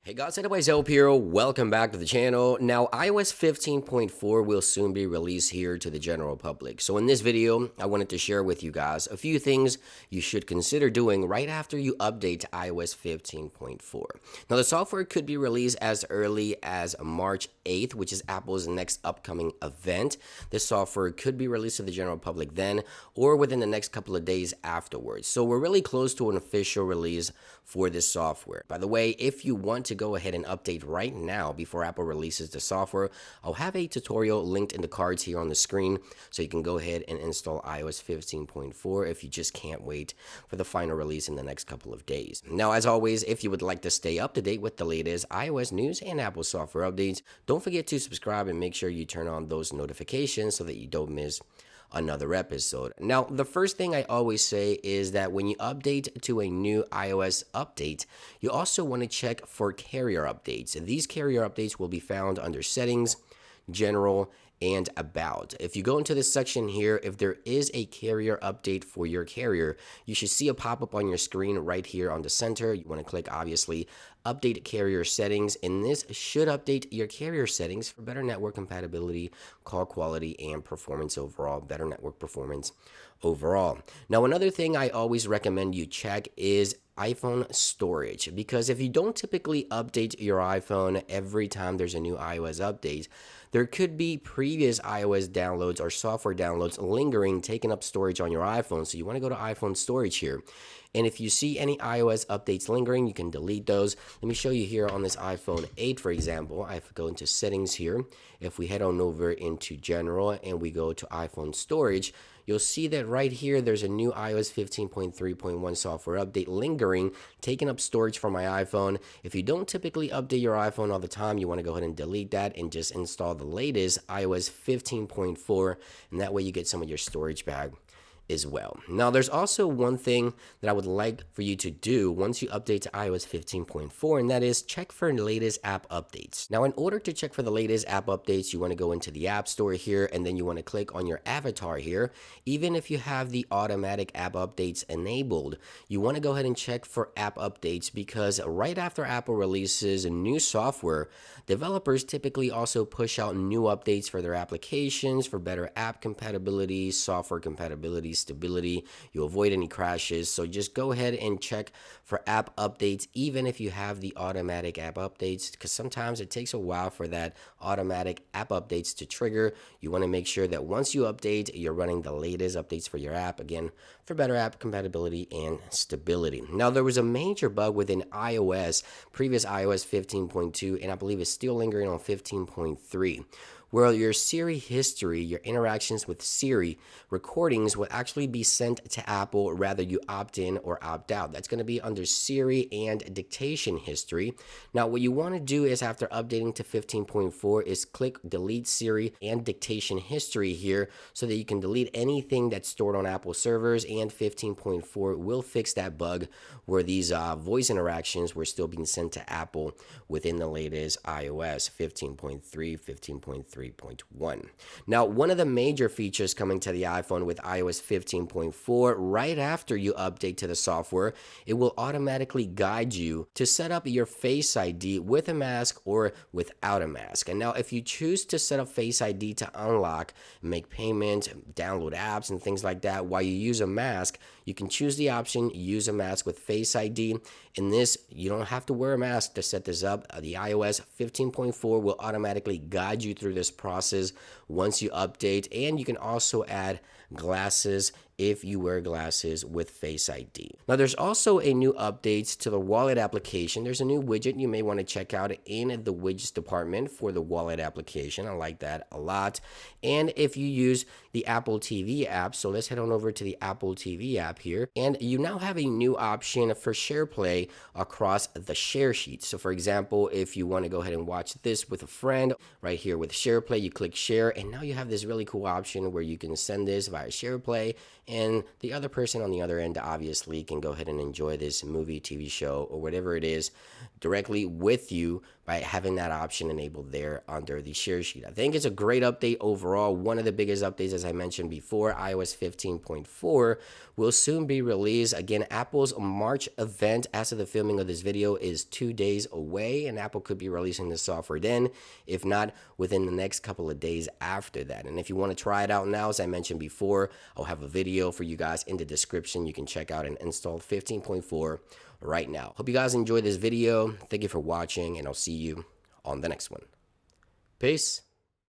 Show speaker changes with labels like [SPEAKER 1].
[SPEAKER 1] Hey guys, anyways, Hope here. Welcome back to the channel. Now, iOS 15.4 will soon be released here to the general public. So in this video, I wanted to share with you guys a few things you should consider doing right after you update to iOS 15.4. Now, the software could be released as early as March 8th, which is Apple's next upcoming event. This software could be released to the general public then or within the next couple of days afterwards. So we're really close to an official release for this software. By the way, if you want to go ahead and update right now before Apple releases the software, I'll have a tutorial linked in the cards here on the screen so you can go ahead and install iOS 15.4 if you just can't wait for the final release in the next couple of days. Now, as always, if you would like to stay up to date with the latest iOS news and Apple software updates, don't forget to subscribe and make sure you turn on those notifications so that you don't miss another episode. Now, the first thing I always say is that when you update to a new iOS update, you also want to check for carrier updates. And these carrier updates will be found under Settings, General, and About. If you go into this section here, if there is a carrier update for your carrier, you should see a pop-up on your screen right here on the center. You want to click, obviously, Update Carrier Settings, and this should update your carrier settings for better network compatibility, call quality, and performance overall, better network performance overall. Now, another thing I always recommend you check is iPhone storage, because if you don't typically update your iPhone every time there's a new iOS update, there could be previous iOS downloads or software downloads lingering, taking up storage on your iPhone. So you want to go to iPhone storage here. And if you see any iOS updates lingering, you can delete those. Let me show you here on this iPhone 8, for example. I go into settings here. If we head on over into general and we go to iPhone storage, you'll see that right here, there's a new iOS 15.3.1 software update lingering, taking up storage from my iPhone. If you don't typically update your iPhone all the time, you want to go ahead and delete that and just install the latest iOS 15.4, and that way you get some of your storage back as well. Now, there's also one thing that I would like for you to do once you update to iOS 15.4, and that is check for latest app updates. Now, in order to check for the latest app updates, you want to go into the App Store here, and then you want to click on your avatar here. Even if you have the automatic app updates enabled, you want to go ahead and check for app updates, because right after Apple releases a new software, developers typically also push out new updates for their applications for better app compatibility, software compatibility, stability. You avoid any crashes. So just go ahead and check for app updates, even if you have the automatic app updates, because sometimes it takes a while for that automatic app updates to trigger. You want to make sure that once you update, you're running the latest updates for your app, again, for better app compatibility and stability. Now, there was a major bug within iOS, previous iOS 15.2, and I believe it's still lingering on 15.3. where your Siri history, your interactions with Siri recordings will actually be sent to Apple rather you opt in or opt out. That's going to be under Siri and Dictation history. Now, what you want to do is after updating to 15.4 is click Delete Siri and Dictation history here so that you can delete anything that's stored on Apple servers, and 15.4 will fix that bug where these voice interactions were still being sent to Apple within the latest iOS 15.3, 15.3.1. Now, one of the major features coming to the iPhone with iOS 15.4, right after you update to the software, it will automatically guide you to set up your Face ID with a mask or without a mask. And now, if you choose to set up Face ID to unlock, make payments, download apps, and things like that while you use a mask, you can choose the option use a mask with Face ID. In this, you don't have to wear a mask to set this up. The iOS 15.4 will automatically guide you through this process once you update, and you can also add glasses if you wear glasses with Face ID. Now, there's also a new update to the Wallet application. There's a new widget you may want to check out in the widgets department for the Wallet application. I like that a lot. And if you use the Apple TV app, so let's head on over to the Apple TV app here, and you now have a new option for SharePlay across the share sheet. So for example, if you want to go ahead and watch this with a friend, right here with SharePlay, you click share, and now you have this really cool option where you can send this via SharePlay and the other person on the other end obviously can go ahead and enjoy this movie, TV show, or whatever it is directly with you by having that option enabled there under the share sheet. I think it's a great update overall. One of the biggest updates, as I mentioned before, iOS 15.4 will soon be released. Again, Apple's March event, as of the filming of this video, is 2 days away, and Apple could be releasing the software then, if not within the next couple of days after that. And if you want to try it out now, as I mentioned before, I'll have a video for you guys in the description. You can check out and install 15.4 right now. Hope you guys enjoyed this video. Thank you for watching, and I'll see you on the next one. Peace.